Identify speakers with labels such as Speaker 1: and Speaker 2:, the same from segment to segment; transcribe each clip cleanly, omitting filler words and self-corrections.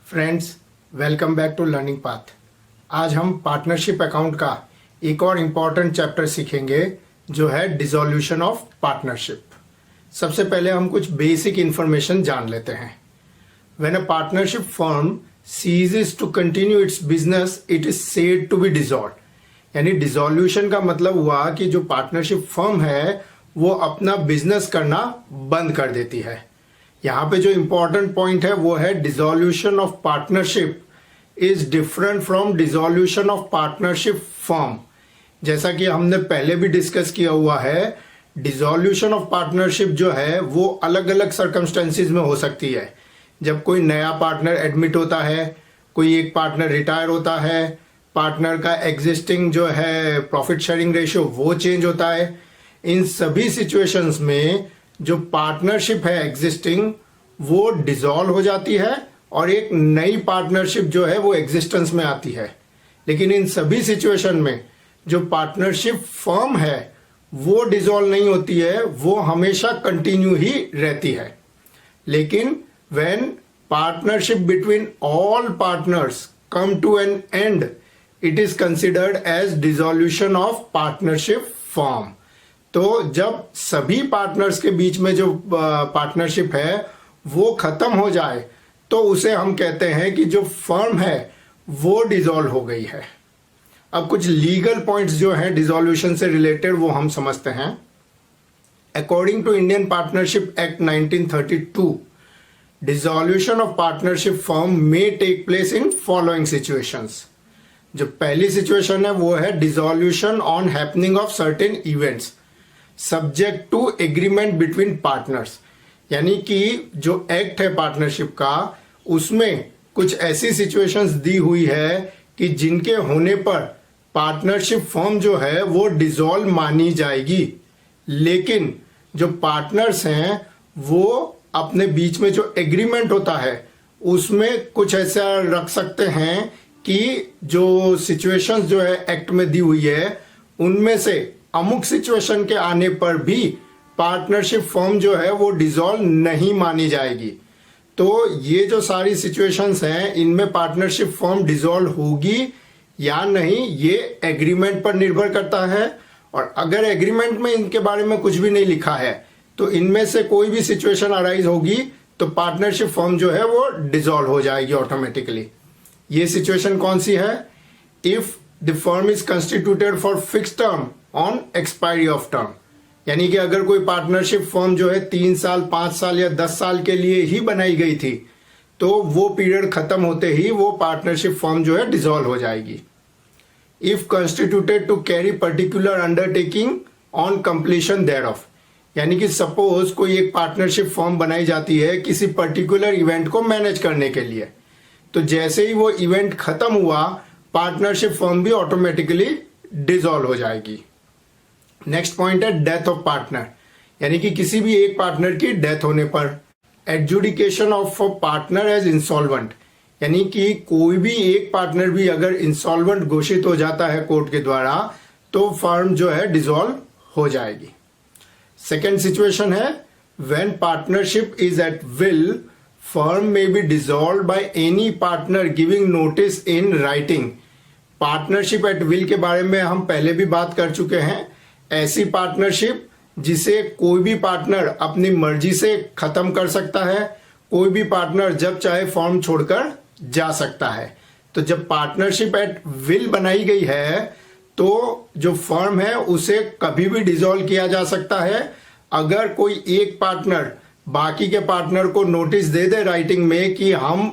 Speaker 1: Friends, welcome back to learning path. आज हम partnership account का एक और इम्पॉर्टेंट चैप्टर सीखेंगे जो है डिसॉल्यूशन ऑफ पार्टनरशिप। सबसे पहले हम कुछ बेसिक इंफॉर्मेशन जान लेते हैं। When a partnership firm ceases to continue its business, it is said to be dissolved। यानी डिसॉल्यूशन का मतलब हुआ कि जो पार्टनरशिप फर्म है वो अपना बिजनेस करना बंद कर देती है। यहाँ पे जो इंपॉर्टेंट पॉइंट है वो है dissolution of partnership is different from dissolution of partnership firm. जैसा कि हमने पहले भी डिस्कस किया हुआ है, डिसॉल्यूशन ऑफ पार्टनरशिप जो है वो अलग अलग सर्कमस्टेंसेस में हो सकती है। जब कोई नया पार्टनर एडमिट होता है, कोई एक पार्टनर रिटायर होता है, पार्टनर का एग्जिस्टिंग जो है प्रॉफिट शेयरिंग रेशियो वो चेंज होता है। इन सभी सिचुएशंस में जो पार्टनरशिप है एग्जिस्टिंग वो डिसॉल्व हो जाती है और एक नई पार्टनरशिप जो है वो एग्जिस्टेंस में आती है। लेकिन इन सभी सिचुएशन में जो पार्टनरशिप फर्म है वो डिसॉल्व नहीं होती है, वो हमेशा कंटिन्यू ही रहती है। लेकिन when partnership between all partners come to an end, it is considered as dissolution of partnership firm। तो जब सभी पार्टनर्स के बीच में जो पार्टनरशिप है वो खत्म हो जाए तो उसे हम कहते हैं कि जो फर्म है वो डिसॉल्व हो गई है। अब कुछ लीगल पॉइंट्स जो हैं डिसॉल्यूशन से रिलेटेड वो हम समझते हैं। According to Indian partnership act 1932, dissolution of partnership firm may take place in following situations. जो पहली सिचुएशन है वो है dissolution on happening of certain events subject to agreement between partners. यानी कि जो एक्ट है पार्टनरशिप का उसमें कुछ ऐसी सिचुएशंस दी हुई है कि जिनके होने पर पार्टनरशिप फर्म जो है वो डिसॉल्व मानी जाएगी। लेकिन जो पार्टनर्स हैं वो अपने बीच में जो एग्रीमेंट होता है उसमें कुछ ऐसा रख सकते हैं कि जो सिचुएशंस जो है एक्ट में दी हुई है उनमें से अमुक सिचुएशन के आने पर भी पार्टनरशिप फर्म जो है वो डिसॉल्व नहीं मानी जाएगी। तो ये जो सारी सिचुएशंस हैं इनमें पार्टनरशिप फर्म डिसॉल्व होगी या नहीं ये एग्रीमेंट पर निर्भर करता है। और अगर एग्रीमेंट में इनके बारे में कुछ भी नहीं लिखा है तो इनमें से कोई भी सिचुएशन अराइज होगी तो पार्टनरशिप फर्म जो है वो डिसॉल्व हो जाएगी ऑटोमेटिकली। ये सिचुएशन कौन सी है? If the firm is constituted for fix term on expiry of term. यानी कि अगर कोई पार्टनरशिप फर्म जो है 3 साल 5 साल या 10 साल के लिए ही बनाई गई थी तो वो पीरियड खत्म होते ही वो पार्टनरशिप फर्म जो है डिसॉल्व हो जाएगी। If constituted to carry particular undertaking on completion thereof. यानी कि सपोज कोई एक पार्टनरशिप फर्म बनाई जाती है किसी पर्टिकुलर इवेंट को मैनेज करने के लिए, तो जैसे ही वो इवेंट खत्म हुआ पार्टनरशिप फर्म भी ऑटोमेटिकली डिसॉल्व हो जाएगी। नेक्स्ट पॉइंट है डेथ ऑफ पार्टनर। यानी कि किसी भी एक पार्टनर की डेथ होने पर adjudication of partner as insolvent. यानी कि कोई भी एक पार्टनर भी अगर इंसॉल्वेंट घोषित हो जाता है कोर्ट के द्वारा तो फर्म जो है डिसॉल्व हो जाएगी। सेकेंड सिचुएशन है when partnership is at will, firm में be dissolve by any partner giving notice in writing. Partnership at will के बारे में हम पहले भी बात कर चुके हैं। ऐसी पार्टनरशिप जिसे कोई भी पार्टनर अपनी मर्जी से खत्म कर सकता है, कोई भी पार्टनर जब चाहे फर्म छोड़कर जा सकता है। तो जब पार्टनरशिप एट विल बनाई गई है तो जो फर्म है उसे कभी भी डिसॉल्व किया जा सकता है। अगर कोई एक पार्टनर बाकी के पार्टनर को नोटिस दे दे राइटिंग में कि हम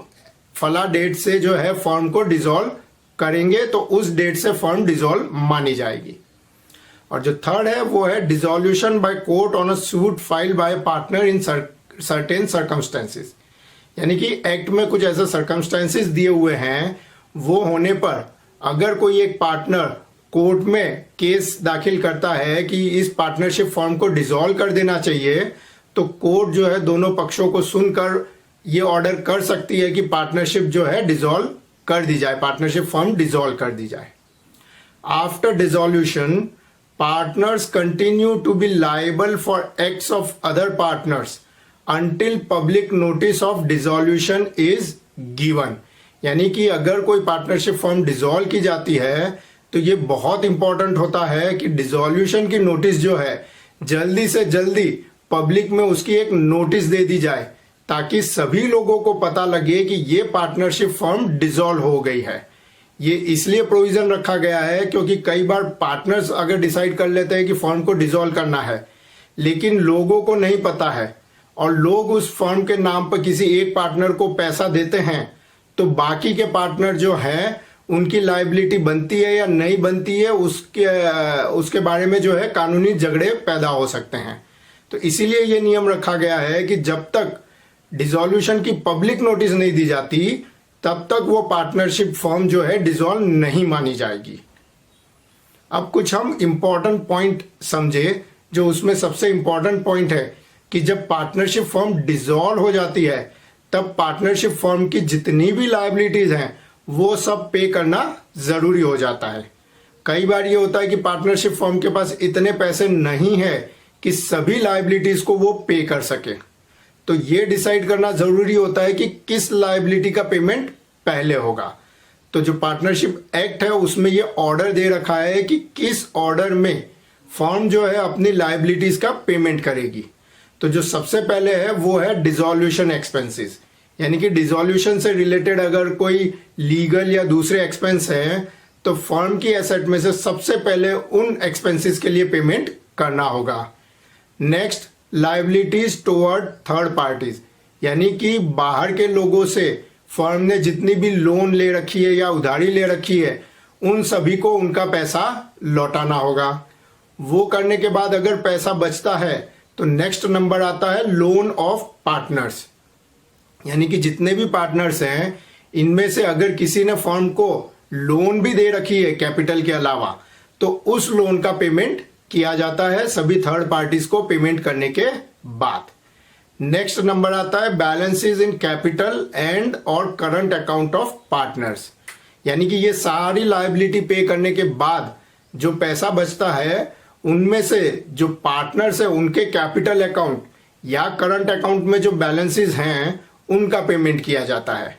Speaker 1: फला डेट से जो है फर्म को डिसॉल्व करेंगे तो उस डेट से फर्म डिसॉल्व मानी जाएगी। और जो थर्ड है वो है dissolution by court on a suit file by partner in certain circumstances. यानी कि एक्ट में कुछ ऐसे सर्कमस्टेंसेस दिए हुए हैं, वो होने पर अगर कोई एक पार्टनर कोर्ट में केस दाखिल करता है कि इस पार्टनरशिप फर्म को डिसॉल्व कर देना चाहिए तो कोर्ट जो है दोनों पक्षों को सुनकर ये ऑर्डर कर सकती है कि पार्टनरशिप जो है डिसॉल्व कर दी जाए, पार्टनरशिप फर्म डिसॉल्व कर दी जाए। After dissolution partners continue to be liable for acts of other partners until public notice of dissolution is given. यानी कि अगर कोई पार्टनरशिप फर्म डिसॉल्व की जाती है तो ये बहुत इंपॉर्टेंट होता है कि डिसॉल्यूशन की नोटिस जो है जल्दी से जल्दी पब्लिक में उसकी एक नोटिस दे दी जाए, ताकि सभी लोगों को पता लगे कि ये पार्टनरशिप फर्म डिसॉल्व हो गई है। ये इसलिए प्रोविजन रखा गया है क्योंकि कई बार पार्टनर्स अगर डिसाइड कर लेते हैं कि फर्म को डिसॉल्व करना है, लेकिन लोगों को नहीं पता है और लोग उस फर्म के नाम पर किसी एक पार्टनर को पैसा देते हैं, तो बाकी के पार्टनर जो हैं उनकी लायबिलिटी बनती है या नहीं बनती है उसके बारे में जो है कानूनी झगड़े पैदा हो सकते हैं। तो इसीलिए ये नियम रखा गया है कि जब तक डिसॉल्यूशन की पब्लिक नोटिस नहीं दी जाती तब तक वो पार्टनरशिप फर्म जो है डिसॉल्व नहीं मानी जाएगी। अब कुछ हम इंपॉर्टेंट पॉइंट समझे। जो उसमें सबसे इंपॉर्टेंट पॉइंट है कि जब पार्टनरशिप फर्म डिसॉल्व हो जाती है तब पार्टनरशिप फर्म की जितनी भी लायबिलिटीज हैं वो सब पे करना जरूरी हो जाता है। कई बार ये होता है कि पार्टनरशिप फर्म के पास इतने पैसे नहीं है कि सभी लायबिलिटीज को वो पे कर सके, तो ये डिसाइड करना जरूरी होता है कि किस लायबिलिटी का पेमेंट पहले होगा। तो जो पार्टनरशिप एक्ट है उसमें ये ऑर्डर दे रखा है कि किस ऑर्डर में फर्म जो है अपनी लायबिलिटीज का पेमेंट करेगी। तो जो सबसे पहले है वो है डिसॉल्यूशन एक्सपेंसेस, यानी कि डिसॉल्यूशन से रिलेटेड अगर कोई लीगल या दूसरे एक्सपेंस हैं तो फर्म की एसेट में से सबसे पहले उन एक्सपेंसेस के लिए पेमेंट करना होगा। Next, liabilities toward third parties, यानी कि बाहर के लोगों से फर्म ने जितनी भी लोन ले रखी है या उधारी ले रखी है उन सभी को उनका पैसा लौटाना होगा। वो करने के बाद अगर पैसा बचता है तो नेक्स्ट नंबर आता है लोन ऑफ पार्टनर्स, यानी कि जितने भी पार्टनर्स हैं इनमें से अगर किसी ने फर्म को लोन भी दे रखी है कैपिटल के अलावा तो उस लोन का पेमेंट किया जाता है सभी थर्ड पार्टीज को पेमेंट करने के बाद। नेक्स्ट नंबर आता है बैलेंसेस इन कैपिटल एंड और करंट अकाउंट ऑफ पार्टनर्स, यानी कि ये सारी लायबिलिटी पे करने के बाद जो पैसा बचता है उनमें से जो पार्टनर्स है उनके कैपिटल अकाउंट या करंट अकाउंट में जो बैलेंसेस हैं उनका पेमेंट किया जाता है।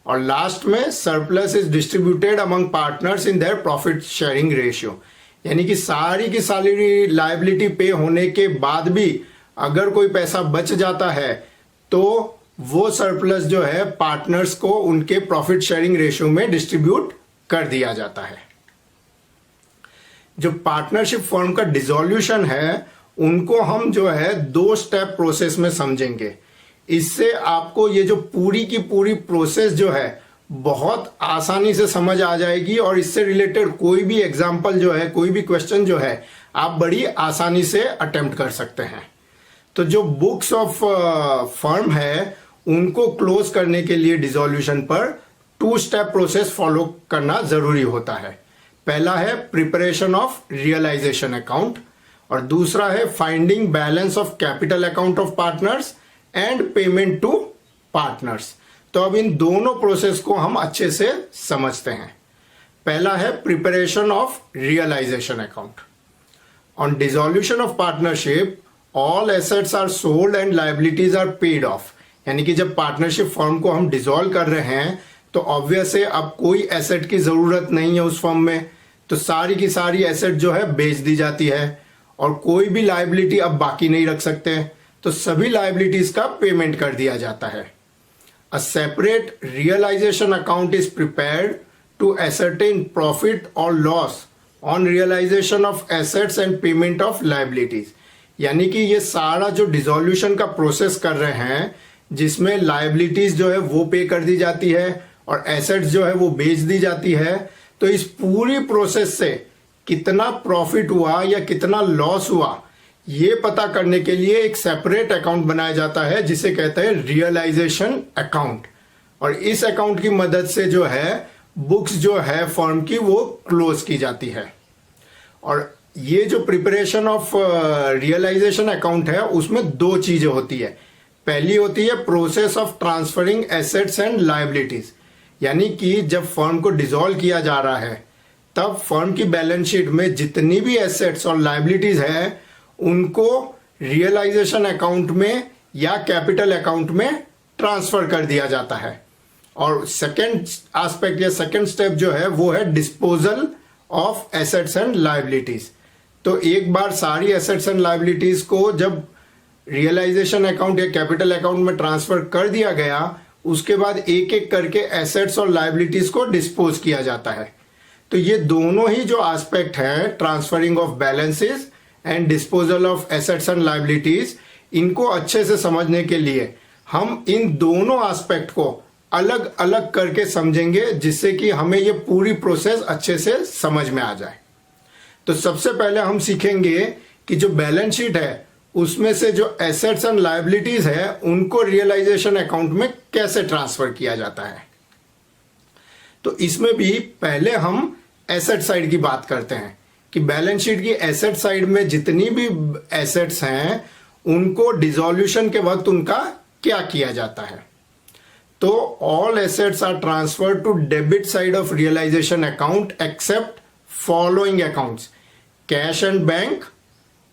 Speaker 1: और लास्ट में surplus is distributed among partners in their profit sharing ratio, यानी कि सारी की सारी लायबिलिटी पे होने के बाद भी अगर कोई पैसा बच जाता है तो वो सरप्लस जो है पार्टनर्स को उनके प्रॉफिट शेयरिंग रेशियो में डिस्ट्रीब्यूट कर दिया जाता है। जो पार्टनरशिप फर्म का डिसॉल्यूशन है उनको हम जो है 2 स्टेप प्रोसेस में समझेंगे। इससे आपको ये जो पूरी की पूरी प्रोसेस जो है बहुत आसानी से समझ आ जाएगी और इससे रिलेटेड कोई भी एग्जाम्पल जो है, कोई भी क्वेश्चन जो है आप बड़ी आसानी से अटेम्प्ट कर सकते हैं। तो जो बुक्स ऑफ फर्म है उनको क्लोज करने के लिए डिसॉल्यूशन पर 2 स्टेप प्रोसेस फॉलो करना जरूरी होता है। पहला है प्रिपरेशन ऑफ रियलाइजेशन अकाउंट और दूसरा है finding balance of capital account of partners and payment to partners. तो अब इन दोनों प्रोसेस को हम अच्छे से समझते हैं। पहला है preparation of realisation account. On dissolution of partnership all assets are sold and liabilities are paid off, यानी कि जब पार्टनरशिप फर्म को हम डिसॉल्व कर रहे हैं तो ऑब्वियस है अब कोई एसेट की जरूरत नहीं है उस फर्म में, तो सारी की सारी एसेट जो है बेच दी जाती है और कोई भी लायबिलिटी अब बाकी नहीं रख सकते, तो सभी लायबिलिटीज का पेमेंट कर दिया जाता है। A separate realisation account is prepared to ascertain profit और loss on realisation of assets and payment of liabilities, यानी कि ये सारा जो डिसॉल्यूशन का प्रोसेस कर रहे हैं जिसमें लायबिलिटीज जो है वो पे कर दी जाती है और एसेट्स जो है वो बेच दी जाती है, तो इस पूरी प्रोसेस से कितना प्रॉफिट हुआ या कितना लॉस हुआ ये पता करने के लिए एक सेपरेट अकाउंट बनाया जाता है जिसे कहते हैं रियलाइजेशन अकाउंट। और इस अकाउंट की मदद से जो है बुक्स जो है फर्म की वो क्लोज की जाती है। और ये जो प्रिपरेशन ऑफ रियलाइजेशन अकाउंट है उसमें 2 चीजें होती है। पहली होती है process of transferring assets and liabilities, यानी कि जब फर्म को डिसॉल्व किया जा रहा है तब फर्म की बैलेंस शीट में जितनी भी एसेट्स और लायबिलिटीज है उनको रियलाइजेशन अकाउंट में या कैपिटल अकाउंट में ट्रांसफर कर दिया जाता है। और सेकेंड एस्पेक्ट या सेकेंड स्टेप जो है वो है disposal of assets and liabilities. तो एक बार सारी एसेट्स एंड लायबिलिटीज को जब रियलाइजेशन अकाउंट या कैपिटल अकाउंट में ट्रांसफर कर दिया गया, उसके बाद एक एक करके एसेट्स और लायबिलिटीज को डिस्पोज किया जाता है। तो ये दोनों ही जो एस्पेक्ट है, transferring of balances and disposal of assets and liabilities, इनको अच्छे से समझने के लिए हम इन दोनों एस्पेक्ट को अलग अलग करके समझेंगे, जिससे कि हमें ये पूरी प्रोसेस अच्छे से समझ में आ जाए। तो सबसे पहले हम सीखेंगे कि जो बैलेंस शीट है उसमें से जो एसेट्स एंड लायबिलिटीज है उनको रियलाइजेशन अकाउंट में कैसे ट्रांसफर किया जाता है। तो इसमें भी पहले हम एसेट साइड की बात करते हैं कि बैलेंस शीट की एसेट साइड में जितनी भी एसेट्स हैं उनको डिसॉल्यूशन के वक्त उनका क्या किया जाता है। तो all assets are transferred to debit side of realisation account except following accounts: cash and bank,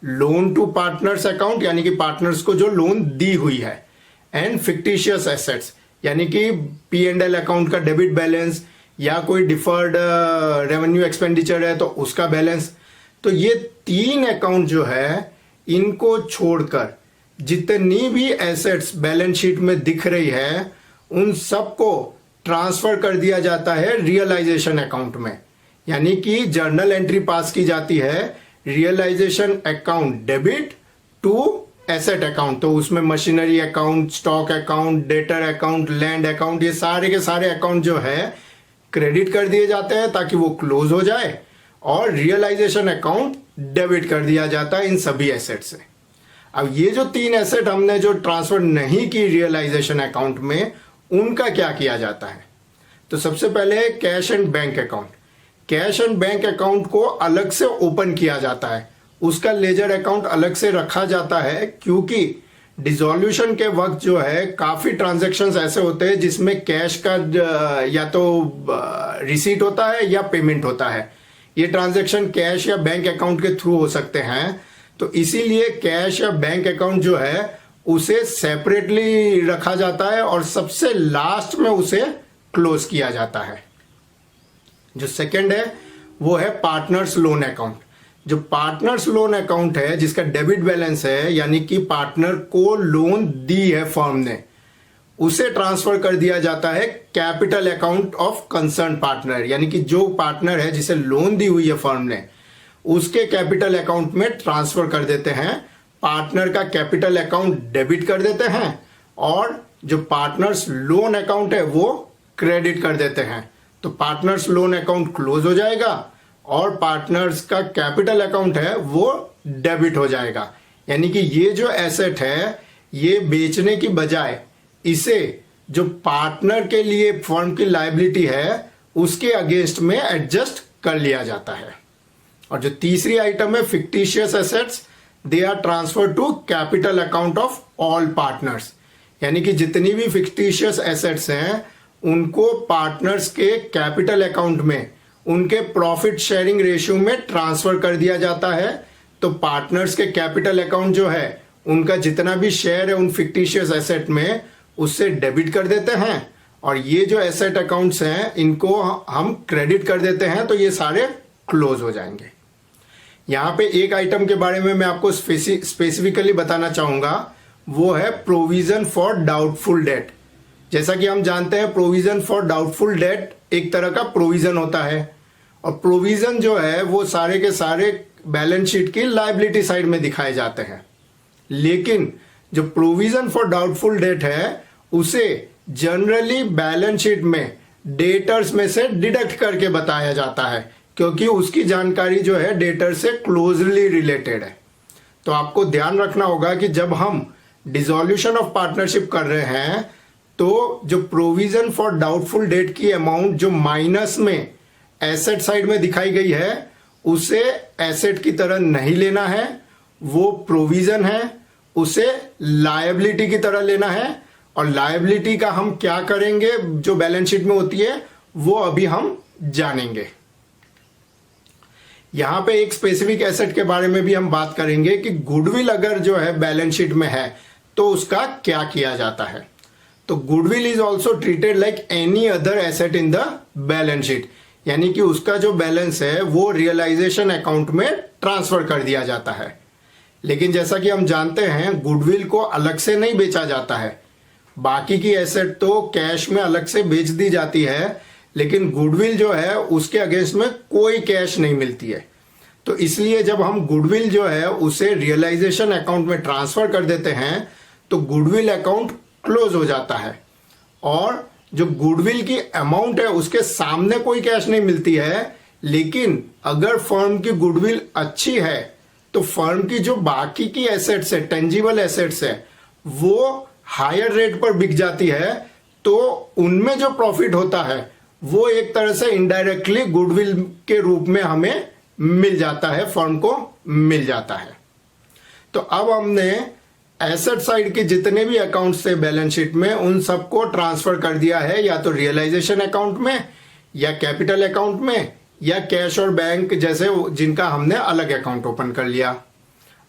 Speaker 1: loan to partners account यानी कि पार्टनर्स को जो लोन दी हुई है, एंड फिक्टिशियस एसेट्स यानी कि P&L अकाउंट का डेबिट बैलेंस या कोई डिफर्ड रेवेन्यू एक्सपेंडिचर है तो उसका बैलेंस। तो ये 3 अकाउंट जो है इनको छोड़कर जितनी भी एसेट्स बैलेंस शीट में दिख रही है उन सबको ट्रांसफर कर दिया जाता है रियलाइजेशन अकाउंट में। यानी कि जर्नल एंट्री पास की जाती है realisation account debit to asset account. तो उसमें machinery account, stock account, debtor account, land account, ये सारे के सारे अकाउंट जो है क्रेडिट कर दिए जाते हैं ताकि वो क्लोज हो जाए, और रियलाइजेशन अकाउंट डेबिट कर दिया जाता है इन सभी एसेट से। अब ये जो 3 एसेट हमने जो ट्रांसफर नहीं की रियलाइजेशन अकाउंट में, उनका क्या किया जाता है। तो सबसे पहले है cash and bank account. Cash and bank account को अलग से ओपन किया जाता है, उसका लेजर अकाउंट अलग से रखा जाता है, क्योंकि डिसॉल्यूशन के वक्त जो है काफी ट्रांजैक्शंस ऐसे होते हैं जिसमें कैश का या तो रिसीट होता है या पेमेंट होता है। ये ट्रांजैक्शन कैश या बैंक अकाउंट के थ्रू हो सकते हैं। तो इसीलिए कैश या बैंक अकाउंट जो है उसे सेपरेटली रखा जाता है और सबसे लास्ट में उसे क्लोज किया जाता है। जो सेकंड है वो है पार्टनर्स लोन अकाउंट। जो पार्टनर्स लोन अकाउंट है जिसका डेबिट बैलेंस है, यानी कि पार्टनर को लोन दी है फर्म ने, उसे ट्रांसफर कर दिया जाता है capital account of concern partner. यानी कि जो पार्टनर है जिसे लोन दी हुई है फर्म ने, उसके कैपिटल अकाउंट में ट्रांसफर कर देते हैं। पार्टनर का कैपिटल अकाउंट डेबिट कर देते हैं और जो पार्टनर्स लोन अकाउंट है वो क्रेडिट कर देते हैं। तो पार्टनर्स लोन अकाउंट क्लोज हो जाएगा और पार्टनर्स का कैपिटल अकाउंट है वो डेबिट हो जाएगा। यानी कि ये जो एसेट है ये बेचने की बजाय इसे जो पार्टनर के लिए फर्म की लायबिलिटी है उसके अगेंस्ट में एडजस्ट कर लिया जाता है। और जो तीसरी आइटम है fictitious assets, they are transfer to capital account of all partners. यानी कि जितनी भी फिक्टिशियस एसेट्स हैं उनको पार्टनर्स के कैपिटल अकाउंट में उनके प्रॉफिट शेयरिंग रेशियो में ट्रांसफर कर दिया जाता है। तो पार्टनर्स के कैपिटल अकाउंट जो है उनका जितना भी शेयर है उन फिक्टिशियस एसेट में उससे डेबिट कर देते हैं, और ये जो एसेट अकाउंट्स हैं इनको हम क्रेडिट कर देते हैं, तो ये सारे क्लोज हो जाएंगे। यहाँ पे एक आइटम के बारे में मैं आपको स्पेसिफिकली बताना चाहूंगा, वो है प्रोविजन फॉर डाउटफुल डेट। जैसा कि हम जानते हैं प्रोविजन फॉर डाउटफुल डेट एक तरह का प्रोविजन होता है, और प्रोविजन जो है वो सारे के सारे बैलेंस शीट की लायबिलिटी साइड में दिखाए जाते हैं। लेकिन जो प्रोविजन फॉर डाउटफुल डेट है उसे जनरली बैलेंस शीट में डेटर्स में से डिडक्ट करके बताया जाता है, क्योंकि उसकी जानकारी जो है डेटर से क्लोजली रिलेटेड है। तो आपको ध्यान रखना होगा कि जब हम डिसॉल्यूशन ऑफ पार्टनरशिप कर रहे हैं तो जो प्रोविजन फॉर डाउटफुल डेट की अमाउंट जो माइनस में एसेट साइड में दिखाई गई है उसे एसेट की तरह नहीं लेना है, वो प्रोविजन है, उसे लायबिलिटी की तरह लेना है। और लायबिलिटी का हम क्या करेंगे जो बैलेंस शीट में होती है वो अभी हम जानेंगे। यहां पे एक स्पेसिफिक एसेट के बारे में भी हम बात करेंगे कि गुडविल अगर जो है बैलेंस शीट में है तो उसका क्या किया जाता है। तो goodwill is also treated like any other asset in the balance sheet, यानी कि उसका जो बैलेंस है वो रियलाइजेशन अकाउंट में ट्रांसफर कर दिया जाता है। लेकिन जैसा कि हम जानते हैं गुडविल को अलग से नहीं बेचा जाता है, बाकी की एसेट तो कैश में अलग से बेच दी जाती है, लेकिन गुडविल जो है उसके अगेंस्ट में कोई कैश नहीं मिलती है। तो इसलिए जब हम गुडविल जो है उसे रियलाइजेशन अकाउंट में ट्रांसफर कर देते हैं तो गुडविल अकाउंट क्लोज हो जाता है, और जो गुडविल की अमाउंट है उसके सामने कोई कैश नहीं मिलती है। लेकिन अगर फर्म की गुडविल अच्छी है तो फर्म की जो बाकी की एसेट्स है, टेंजिबल एसेट्स है, वो हायर रेट पर बिक जाती है, तो उनमें जो प्रॉफिट होता है वो एक तरह से इनडायरेक्टली गुडविल के रूप में हमें मिल जाता है, फर्म को मिल जाता है। तो अब हमने एसेट साइड के जितने भी अकाउंट्स थे बैलेंस शीट में उन सबको ट्रांसफर कर दिया है, या तो रियलाइजेशन अकाउंट में, या कैपिटल अकाउंट में, या कैश और बैंक जैसे जिनका हमने अलग अकाउंट ओपन कर लिया।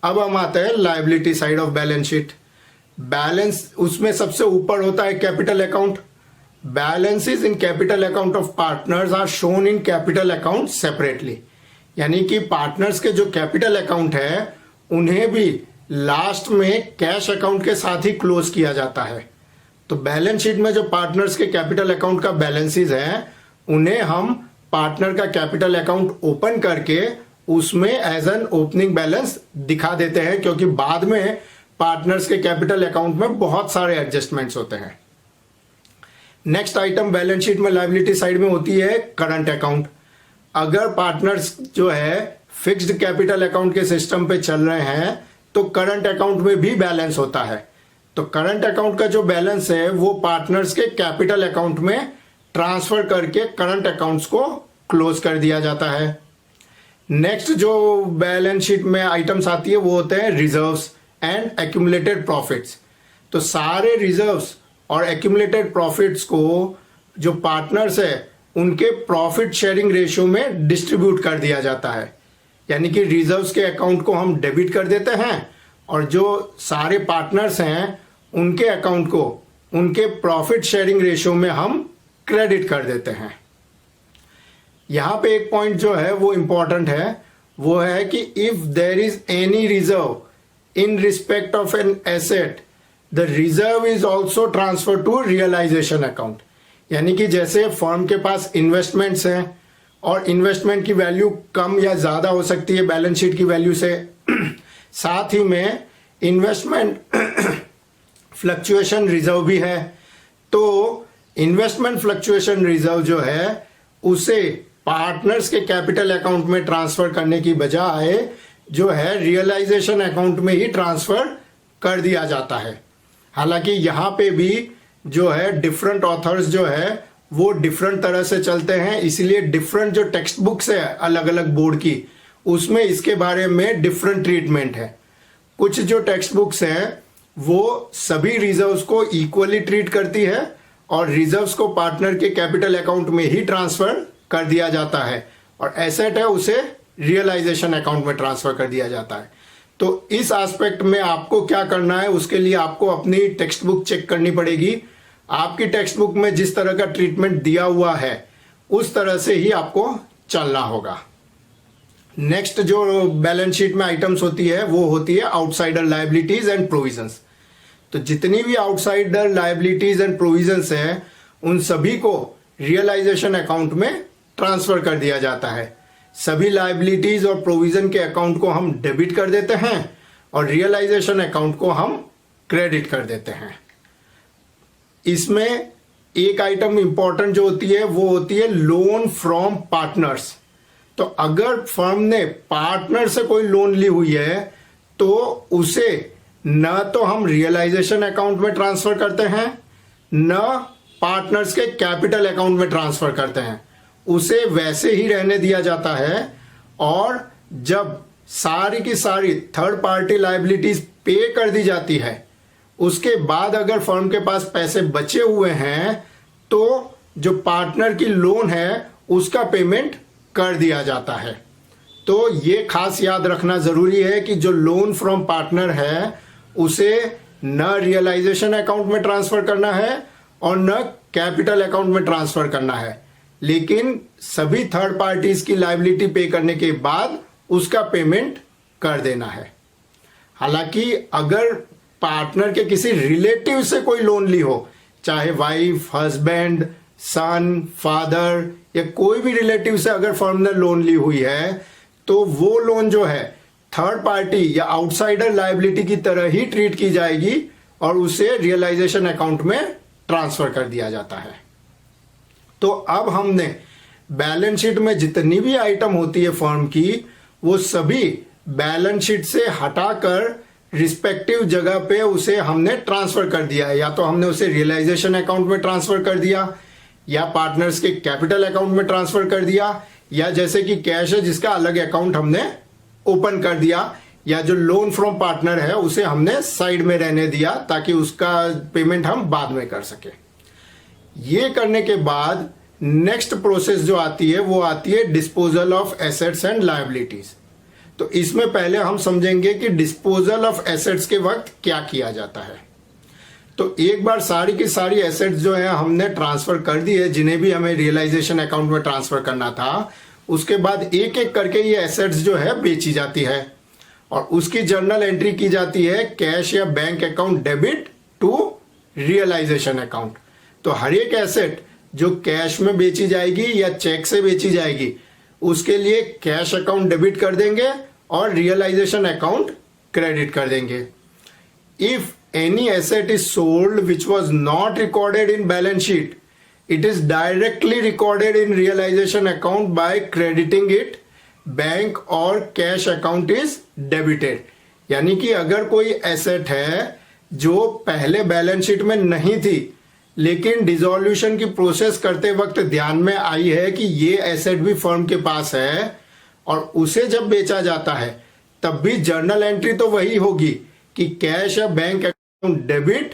Speaker 1: अब हम आते हैं liability side of balance sheet. Balance उसमें सबसे ऊपर होता है capital account. Balances in capital account of partners are shown in capital account separately, यानी कि पार्टनर्स के जो कैपिटल अकाउंट है उन्हें भी लास्ट में कैश अकाउंट के साथ ही क्लोज किया जाता है। तो बैलेंस शीट में जो पार्टनर्स के कैपिटल अकाउंट का बैलेंसेस है उन्हें हम पार्टनर का कैपिटल अकाउंट ओपन करके उसमें एज एन ओपनिंग बैलेंस दिखा देते हैं, क्योंकि बाद में पार्टनर्स के कैपिटल अकाउंट में बहुत सारे एडजस्टमेंट्स होते हैं। नेक्स्ट आइटम बैलेंस शीट में लायबिलिटी साइड में होती है करंट अकाउंट। अगर पार्टनर्स जो है फिक्स्ड कैपिटल अकाउंट के सिस्टम पे चल रहे हैं तो करंट अकाउंट में भी बैलेंस होता है। तो करंट अकाउंट का जो बैलेंस है वो पार्टनर्स के कैपिटल अकाउंट में ट्रांसफर करके करंट अकाउंट्स को क्लोज कर दिया जाता है। नेक्स्ट जो बैलेंस शीट में आइटम्स आती है वो होते हैं रिजर्व्स एंड एक्यूमुलेटेड प्रॉफिट्स। तो सारे रिजर्व्स और एक्यूमुलेटेड प्रॉफिट्स को जो पार्टनर्स है उनके प्रॉफिट शेयरिंग रेशियो में डिस्ट्रीब्यूट कर दिया जाता है, यानी कि रिजर्व्स के अकाउंट को हम डेबिट कर देते हैं और जो सारे पार्टनर्स हैं उनके अकाउंट को उनके प्रॉफिट शेयरिंग रेशियो में हम क्रेडिट कर देते हैं। यहां पे एक पॉइंट जो है वो इंपॉर्टेंट है, वो है कि if there is any reserve in respect of an asset the reserve is also transfer to realisation account. यानी कि जैसे फर्म के पास इन्वेस्टमेंट्स हैं और इन्वेस्टमेंट की वैल्यू कम या ज्यादा हो सकती है बैलेंस शीट की वैल्यू से, साथ ही में इन्वेस्टमेंट फ्लक्चुएशन रिजर्व भी है। तो इन्वेस्टमेंट फ्लक्चुएशन रिजर्व जो है उसे पार्टनर्स के कैपिटल अकाउंट में ट्रांसफर करने की बजाय जो है रियलाइजेशन अकाउंट में ही ट्रांसफर कर दिया जाता है। हालांकि यहां पे भी जो है डिफरेंट ऑथर्स जो है वो डिफरेंट तरह से चलते हैं, इसलिए डिफरेंट जो टेक्स्ट बुक्स है अलग अलग बोर्ड की उसमें इसके बारे में डिफरेंट ट्रीटमेंट है। कुछ जो टेक्स्ट बुक्स हैं वो सभी रिजर्व्स को इक्वली ट्रीट करती है और रिजर्व्स को पार्टनर के कैपिटल अकाउंट में ही ट्रांसफर कर दिया जाता है और एसेट है उसे रियलाइजेशन अकाउंट में ट्रांसफर कर दिया जाता है। तो इस एस्पेक्ट में आपको क्या करना है, उसके लिए आपको अपनी टेक्स्ट बुक चेक करनी पड़ेगी। आपकी टेक्स्ट बुक में जिस तरह का ट्रीटमेंट दिया हुआ है उस तरह से ही आपको चलना होगा। नेक्स्ट जो बैलेंस शीट में आइटम्स होती है वो होती है आउटसाइडर लायबिलिटीज एंड प्रोविजंस। तो जितनी भी आउटसाइडर लायबिलिटीज एंड प्रोविजंस हैं उन सभी को रियलाइजेशन अकाउंट में ट्रांसफर कर दिया जाता है। सभी लायबिलिटीज और प्रोविजन के अकाउंट को हम डेबिट कर देते हैं और रियलाइजेशन अकाउंट को हम क्रेडिट कर देते हैं। इसमें एक आइटम इंपॉर्टेंट जो होती है वो होती है लोन फ्रॉम पार्टनर्स। तो अगर फर्म ने पार्टनर से कोई लोन ली हुई है तो उसे न तो हम रियलाइजेशन अकाउंट में ट्रांसफर करते हैं न पार्टनर्स के कैपिटल अकाउंट में ट्रांसफर करते हैं, उसे वैसे ही रहने दिया जाता है। और जब सारी की सारी थर्ड पार्टी लायबिलिटीज पे कर दी जाती है उसके बाद अगर फर्म के पास पैसे बचे हुए हैं तो जो पार्टनर की लोन है उसका पेमेंट कर दिया जाता है। तो ये खास याद रखना जरूरी है कि जो लोन फ्रॉम पार्टनर है उसे न रियलाइजेशन अकाउंट में ट्रांसफर करना है और न कैपिटल अकाउंट में ट्रांसफर करना है, लेकिन सभी थर्ड पार्टीज की लायबिलिटी पे करने के बाद उसका पेमेंट कर देना है। हालांकि अगर पार्टनर के किसी रिलेटिव से कोई लोन ली हो, चाहे वाइफ, हस्बैंड, सन, फादर या कोई भी रिलेटिव से अगर फर्म ने लोन ली हुई है, तो वो लोन जो है थर्ड पार्टी या आउटसाइडर लायबिलिटी की तरह ही ट्रीट की जाएगी और उसे रियलाइजेशन अकाउंट में ट्रांसफर कर दिया जाता है। तो अब हमने बैलेंस शीट में जितनी भी आइटम होती है फर्म की, वो सभी बैलेंस शीट से हटाकर रिस्पेक्टिव जगह पे उसे हमने ट्रांसफर कर दिया है। या तो हमने उसे रियलाइजेशन अकाउंट में ट्रांसफर कर दिया, या पार्टनर्स के कैपिटल अकाउंट में ट्रांसफर कर दिया, या जैसे कि कैश है जिसका अलग अकाउंट हमने ओपन कर दिया, या जो लोन फ्रॉम पार्टनर है उसे हमने साइड में रहने दिया ताकि उसका पेमेंट हम बाद में कर सके। ये करने के बाद नेक्स्ट प्रोसेस जो आती है वो आती है disposal of assets and liabilities. तो इसमें पहले हम समझेंगे कि डिस्पोजल ऑफ एसेट्स के वक्त क्या किया जाता है। तो एक बार सारी की सारी एसेट्स जो है हमने ट्रांसफर कर दी है, जिन्हें भी हमें रियलाइजेशन अकाउंट में ट्रांसफर करना था, उसके बाद एक एक करके ये एसेट्स जो है बेची जाती है और उसकी जर्नल एंट्री की जाती है कैश या bank account debit to realisation account. तो हर एक एसेट जो कैश में बेची जाएगी या चेक से बेची जाएगी, उसके लिए कैश अकाउंट डेबिट कर देंगे और रियलाइजेशन अकाउंट क्रेडिट कर देंगे। If any asset is sold which was not recorded in balance sheet, it is directly recorded in realization account by crediting it, bank और कैश अकाउंट इज डेबिटेड। यानी कि अगर कोई एसेट है जो पहले बैलेंस शीट में नहीं थी, लेकिन डिसॉल्यूशन की प्रोसेस करते वक्त ध्यान में आई है कि ये एसेट भी फर्म के पास है, और उसे जब बेचा जाता है तब भी जर्नल एंट्री तो वही होगी कि कैश या bank debit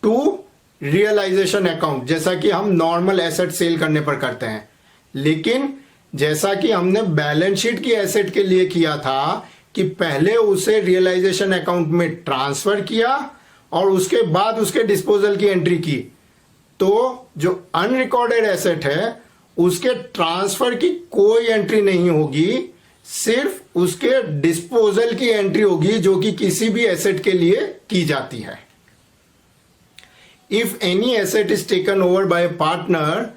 Speaker 1: to realisation account, जैसा कि हम नॉर्मल एसेट सेल करने पर करते हैं। लेकिन जैसा कि हमने बैलेंस शीट की एसेट के लिए किया था कि पहले उसे रियलाइजेशन अकाउंट में ट्रांसफर किया और उसके बाद उसके डिस्पोजल की एंट्री की, तो जो अनरिकॉर्डेड एसेट है उसके ट्रांसफर की कोई एंट्री नहीं होगी, सिर्फ उसके डिस्पोजल की एंट्री होगी जो कि किसी भी एसेट के लिए की जाती है। If any asset is taken over by a partner,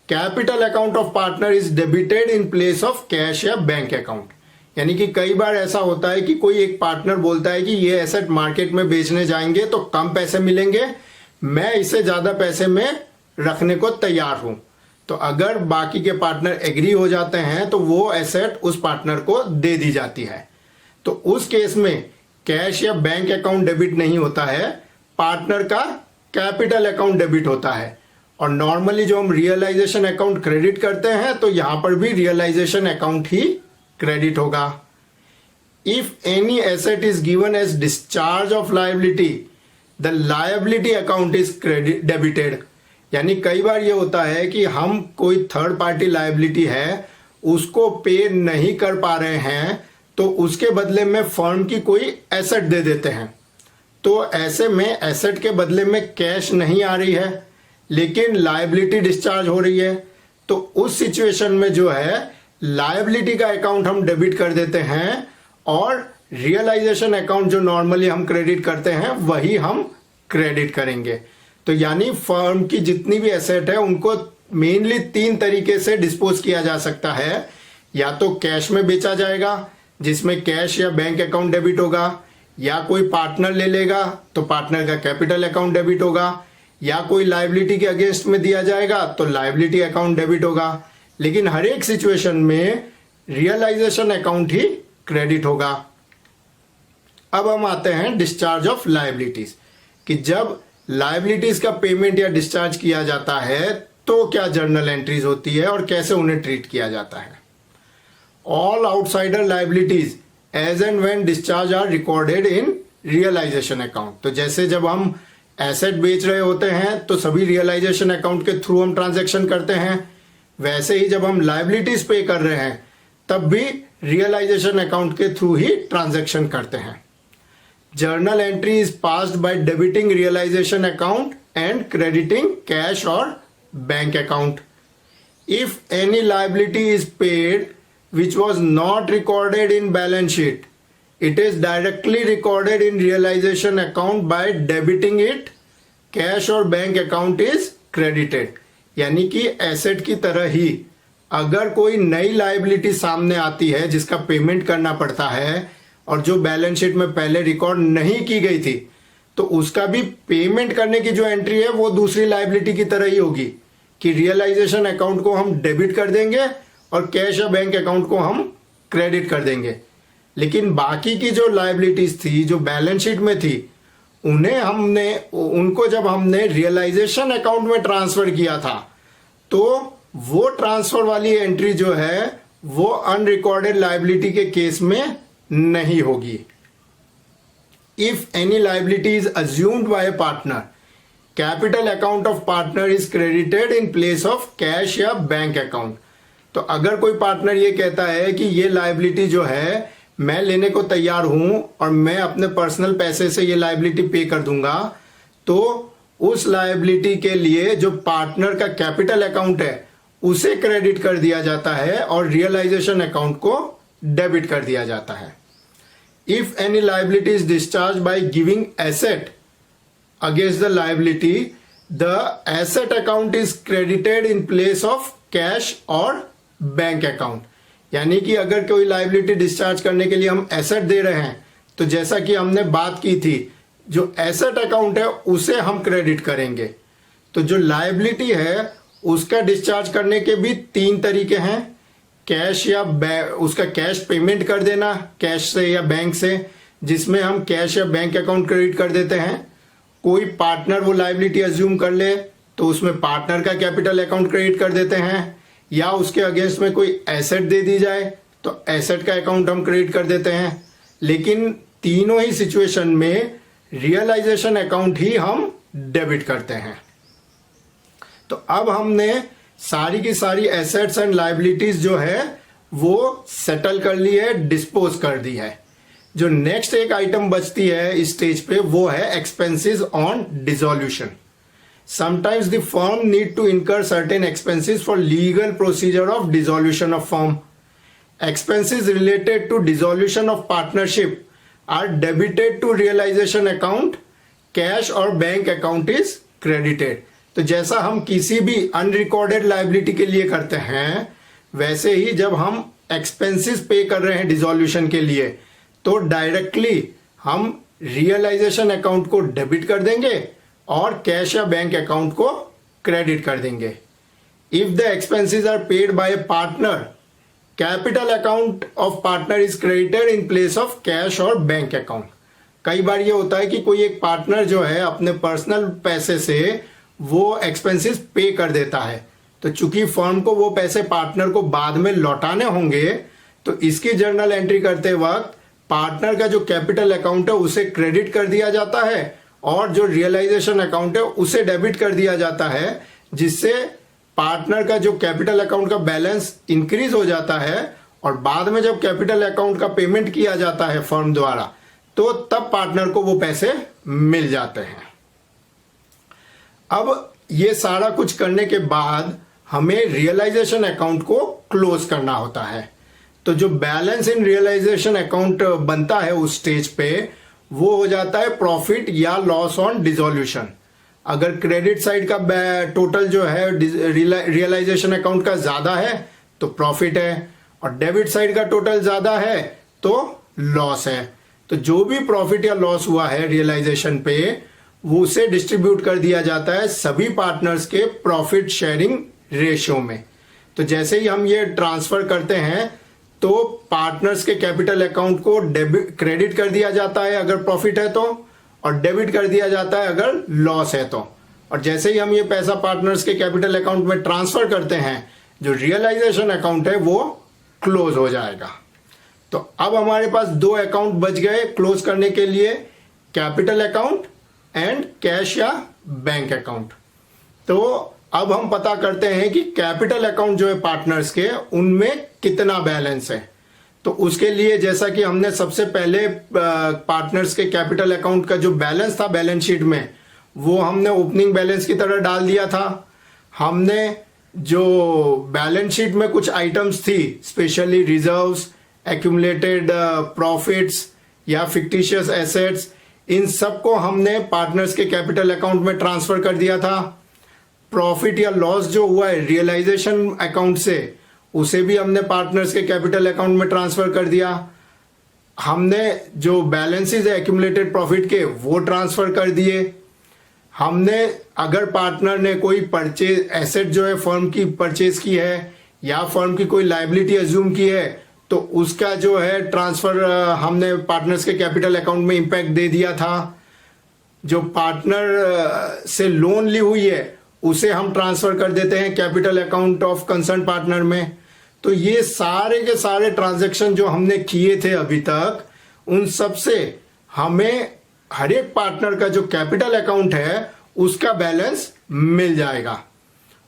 Speaker 1: capital account of partner is debited in place of cash या बैंक अकाउंट। यानी कि कई बार ऐसा होता है कि कोई एक पार्टनर बोलता है कि ये एसेट मार्केट में बेचने जाएंगे तो कम पैसे मिलेंगे, मैं इसे ज्यादा पैसे में रखने को तैयार हूं। तो अगर बाकी के पार्टनर एग्री हो जाते हैं तो वो एसेट उस पार्टनर को दे दी जाती है। तो उस केस में कैश या बैंक अकाउंट डेबिट नहीं होता है, पार्टनर का कैपिटल अकाउंट डेबिट होता है। और नॉर्मली जो हम रियलाइजेशन अकाउंट क्रेडिट करते हैं तो यहां पर भी रियलाइजेशन अकाउंट ही क्रेडिट होगा। If any asset is given as discharge of liability, the liability account is credit debited. यानी कई बार ये होता है कि हम कोई थर्ड पार्टी लायबिलिटी है उसको पे नहीं कर पा रहे हैं, तो उसके बदले में फर्म की कोई एसेट दे देते हैं। तो ऐसे में एसेट के बदले में कैश नहीं आ रही है लेकिन लायबिलिटी डिस्चार्ज हो रही है, तो उस सिचुएशन में जो है लायबिलिटी का अकाउंट हम डेबिट कर देते हैं और रियलाइजेशन अकाउंट जो नॉर्मली हम क्रेडिट करते हैं वही हम क्रेडिट करेंगे। तो यानी फर्म की जितनी भी एसेट है उनको मेनली 3 तरीके से डिस्पोज किया जा सकता है। या तो कैश में बेचा जाएगा जिसमें कैश या बैंक अकाउंट डेबिट होगा, या कोई पार्टनर ले लेगा तो पार्टनर का कैपिटल अकाउंट डेबिट होगा, या कोई लायबिलिटी के अगेंस्ट में दिया जाएगा तो लायबिलिटी अकाउंट डेबिट होगा। लेकिन हर एक सिचुएशन में रियलाइजेशन अकाउंट ही क्रेडिट होगा। अब हम आते हैं डिस्चार्ज ऑफ लायबिलिटीज, कि जब लायबिलिटीज का पेमेंट या डिस्चार्ज किया जाता है तो क्या जर्नल एंट्रीज होती है और कैसे उन्हें ट्रीट किया जाता है। All outsider liabilities as and when discharge are recorded in realisation account. तो जैसे जब हम एसेट बेच रहे होते हैं तो सभी रियलाइजेशन अकाउंट के थ्रू हम ट्रांजैक्शन करते हैं, वैसे ही जब हम लायबिलिटीज पे कर रहे हैं तब भी रियलाइजेशन अकाउंट के थ्रू ही ट्रांजैक्शन करते हैं। journal entry is passed by debiting realization account and crediting cash or bank account. If any liability is paid which was not recorded in balance sheet, it is directly recorded in realization account by debiting it. Cash और bank account is credited. यानी कि asset की तरह ही अगर कोई नई liability सामने आती है जिसका पेमेंट करना पड़ता है और जो बैलेंस शीट में पहले रिकॉर्ड नहीं की गई थी, तो उसका भी पेमेंट करने की जो एंट्री है वो दूसरी लायबिलिटी की तरह ही होगी कि रियलाइजेशन अकाउंट को हम डेबिट कर देंगे और कैश या बैंक अकाउंट को हम क्रेडिट कर देंगे. लेकिन बाकी की जो लायबिलिटीज थी जो बैलेंस शीट में थी उनको जब हमने रियलाइजेशन अकाउंट में ट्रांसफर किया था तो वो ट्रांसफर वाली एंट्री जो है वो अनरिकॉर्डेड लायबिलिटी के केस में नहीं होगी. If any liability is assumed by a partner, capital account of partner is credited in place of cash या बैंक अकाउंट. तो अगर कोई पार्टनर ये कहता है कि ये लायबिलिटी जो है मैं लेने को तैयार हूं और मैं अपने पर्सनल पैसे से ये लायबिलिटी पे कर दूंगा, तो उस लायबिलिटी के लिए जो पार्टनर का कैपिटल अकाउंट है उसे क्रेडिट कर दिया जाता है और रियलाइजेशन अकाउंट को डेबिट कर दिया जाता है. If any liability is discharge by giving asset against the liability, the asset account is credited in place of cash और बैंक अकाउंट. यानी कि अगर कोई लायबिलिटी डिस्चार्ज करने के लिए हम एसेट दे रहे हैं तो जैसा कि हमने बात की थी, जो एसेट अकाउंट है उसे हम क्रेडिट करेंगे. तो जो लायबिलिटी है उसका डिस्चार्ज करने के भी 3 तरीके हैं. कैश या उसका कैश पेमेंट कर देना कैश से या बैंक से, जिसमें हम कैश या बैंक अकाउंट क्रेडिट कर देते हैं. कोई पार्टनर वो लायबिलिटी अज्यूम कर ले तो उसमें पार्टनर का कैपिटल अकाउंट क्रेडिट कर देते हैं, या उसके अगेंस्ट में कोई एसेट दे दी जाए तो एसेट का अकाउंट हम क्रेडिट कर देते हैं. लेकिन तीनों ही सिचुएशन में रियलाइजेशन अकाउंट ही हम डेबिट करते हैं. तो अब हमने सारी की सारी एसेट्स एंड लायबिलिटीज जो है वो सेटल कर ली है, डिस्पोज कर दी है. जो नेक्स्ट एक आइटम बचती है इस स्टेज पे वो है expenses on dissolution. Sometimes the firm need to incur certain expenses for legal procedure of dissolution of firm. Expenses related to dissolution of partnership are debited to realization account. Cash और bank account is credited. तो जैसा हम किसी भी unrecorded liability के लिए करते हैं वैसे ही जब हम expenses पे कर रहे हैं dissolution के लिए तो डायरेक्टली हम realization account को डेबिट कर देंगे और कैश या बैंक अकाउंट को क्रेडिट कर देंगे. If the expenses are paid by a partner, capital account of partner is credited in place of cash और बैंक अकाउंट. कई बार ये होता है कि कोई एक पार्टनर जो है अपने पर्सनल पैसे से वो एक्सपेंसेस पे कर देता है, तो चूंकि फर्म को वो पैसे पार्टनर को बाद में लौटाने होंगे तो इसकी जर्नल एंट्री करते वक्त पार्टनर का जो कैपिटल अकाउंट है उसे क्रेडिट कर दिया जाता है और जो रियलाइजेशन अकाउंट है उसे डेबिट कर दिया जाता है, जिससे पार्टनर का जो कैपिटल अकाउंट का बैलेंस इंक्रीज हो जाता है और बाद में जब कैपिटल अकाउंट का पेमेंट किया जाता है फर्म द्वारा तो तब पार्टनर को वो पैसे मिल जाते हैं. अब ये सारा कुछ करने के बाद हमें रियलाइजेशन अकाउंट को क्लोज करना होता है. तो जो बैलेंस इन रियलाइजेशन अकाउंट बनता है उस स्टेज पे वो हो जाता है प्रॉफिट या लॉस ऑन डिसॉल्यूशन. अगर क्रेडिट साइड का टोटल जो है रियलाइजेशन अकाउंट का ज्यादा है तो प्रॉफिट है और डेबिट साइड का टोटल ज्यादा है तो लॉस है. तो जो भी प्रॉफिट या लॉस हुआ है रियलाइजेशन पे वो उसे डिस्ट्रीब्यूट कर दिया जाता है सभी पार्टनर्स के प्रॉफिट शेयरिंग रेशियो में. तो जैसे ही हम ये ट्रांसफर करते हैं तो पार्टनर्स के कैपिटल अकाउंट को क्रेडिट कर दिया जाता है अगर प्रॉफिट है तो, और डेबिट कर दिया जाता है अगर लॉस है तो. और जैसे ही हम ये पैसा पार्टनर्स के कैपिटल अकाउंट में ट्रांसफर करते हैं जो रियलाइजेशन अकाउंट है वो क्लोज हो जाएगा. तो अब हमारे पास 2 अकाउंट बच गए क्लोज करने के लिए, कैपिटल अकाउंट एंड कैश या बैंक अकाउंट. तो अब हम पता करते हैं कि कैपिटल अकाउंट जो है पार्टनर्स के उनमें कितना बैलेंस है. तो उसके लिए जैसा कि हमने सबसे पहले पार्टनर्स के कैपिटल अकाउंट का जो बैलेंस था बैलेंस शीट में, वो हमने ओपनिंग बैलेंस की तरह डाल दिया था। हमने जो बैलेंस शीट में कुछ आइटम्स थी, स्पेशली रिजर्व्स, एक्यूमुलेटेड प्रॉफिट्स या फिक्टिशियस एसेट्स, इन सबको हमने पार्टनर्स के कैपिटल अकाउंट में ट्रांसफर कर दिया था। प्रॉफिट या लॉस जो हुआ है रियलाइजेशन अकाउंट से, उसे भी हमने पार्टनर्स के कैपिटल अकाउंट में ट्रांसफर कर दिया। हमने जो बैलेंसेस है एक्यूमुलेटेड प्रॉफिट के, वो ट्रांसफर कर दिए। हमने अगर पार्टनर ने कोई परचेज एसेट जो है फर्म की परचेज की है या फर्म की कोई लायबिलिटी अज्यूम की है, तो उसका जो है ट्रांसफर हमने पार्टनर्स के कैपिटल अकाउंट में इंपैक्ट दे दिया था। जो पार्टनर से लोन ली हुई है उसे हम ट्रांसफर कर देते हैं capital account of concern partner में। तो ये सारे के सारे ट्रांजैक्शन जो हमने किए थे अभी तक, उन सब से हमें हर एक पार्टनर का जो कैपिटल अकाउंट है उसका बैलेंस मिल जाएगा।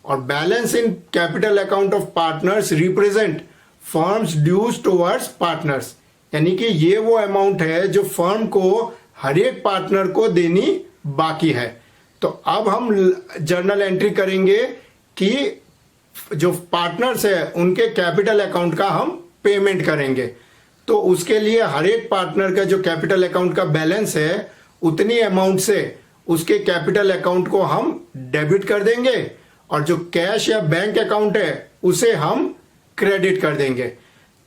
Speaker 1: और balance in capital account of partners represent firm's dues towards partners, यानी कि ये वो अमाउंट है जो फर्म को हर एक पार्टनर को देनी बाकी है। तो अब हम जर्नल एंट्री करेंगे कि जो पार्टनर्स है उनके कैपिटल अकाउंट का हम पेमेंट करेंगे। तो उसके लिए हर एक पार्टनर का जो कैपिटल अकाउंट का बैलेंस है उतनी अमाउंट से उसके कैपिटल अकाउंट को हम डेबिट कर देंगे और जो कैश या बैंक अकाउंट है उसे हम क्रेडिट कर देंगे।